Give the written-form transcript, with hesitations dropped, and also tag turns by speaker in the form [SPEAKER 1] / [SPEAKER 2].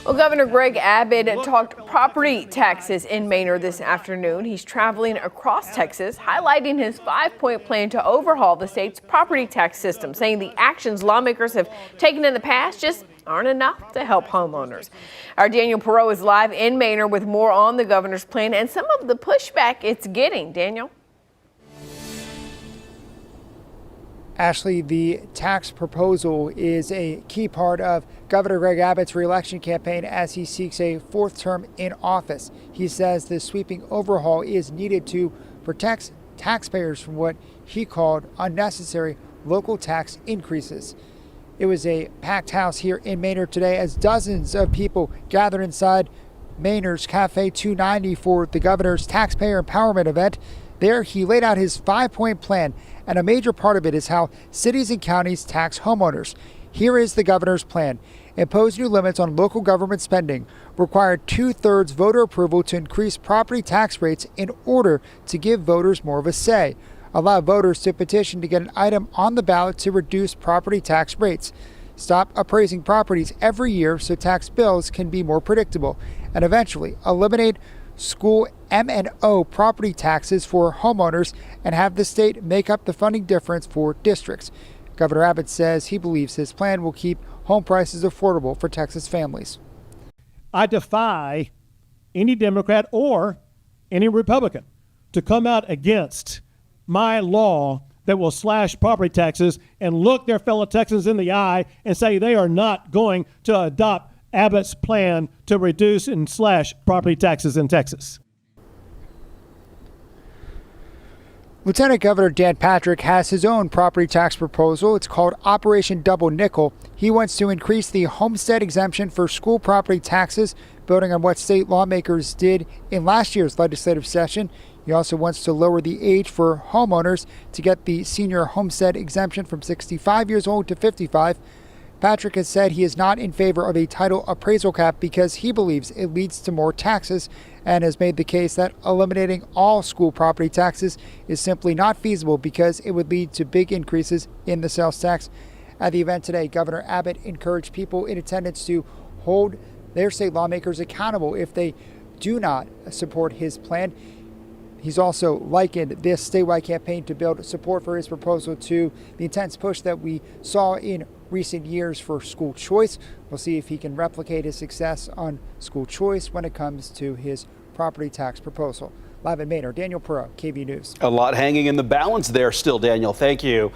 [SPEAKER 1] Well, Governor Greg Abbott talked property taxes in Manor this afternoon. He's traveling across Texas, highlighting his 5-point plan to overhaul the state's property tax system, saying the actions lawmakers have taken in the past just aren't enough to help homeowners. Our Daniel Perot is live in Manor with more on the governor's plan and some of the pushback it's getting. Daniel?
[SPEAKER 2] Ashley, the tax proposal is a key part of Governor Greg Abbott's reelection campaign as he seeks a fourth term in office. He says the sweeping overhaul is needed to protect taxpayers from what he called unnecessary local tax increases. It was a packed house here in Manor today as dozens of people gathered inside Manor's Cafe 290 for the governor's taxpayer empowerment event. There, he laid out his 5-point plan, and a major part of it is how cities and counties tax homeowners. Here is the governor's plan. Impose new limits on local government spending. Require 2/3 voter approval to increase property tax rates in order to give voters more of a say. Allow voters to petition to get an item on the ballot to reduce property tax rates. Stop appraising properties every year so tax bills can be more predictable. And eventually eliminate school M&O property taxes for homeowners and have the state make up the funding difference for districts. Governor Abbott says he believes his plan will keep home prices affordable for Texas families.
[SPEAKER 3] I defy any Democrat or any Republican to come out against my law that will slash property taxes and look their fellow Texans in the eye and say they are not going to adopt Abbott's plan to reduce and slash property taxes in Texas.
[SPEAKER 2] Lieutenant Governor Dan Patrick has his own property tax proposal. It's called Operation Double Nickel. He wants to increase the homestead exemption for school property taxes, building on what state lawmakers did in last year's legislative session. He also wants to lower the age for homeowners to get the senior homestead exemption from 65 years old to 55. Patrick has said he is not in favor of a title appraisal cap because he believes it leads to more taxes and has made the case that eliminating all school property taxes is simply not feasible because it would lead to big increases in the sales tax. At the event today, Governor Abbott encouraged people in attendance to hold their state lawmakers accountable if they do not support his plan. He's also likened this statewide campaign to build support for his proposal to the intense push that we saw in recent years for school choice. We'll see if he can replicate his success on school choice when it comes to his property tax proposal. Live in Manor, Daniel Perot, KVUE News.
[SPEAKER 4] A lot hanging in the balance there still, Daniel. Thank you.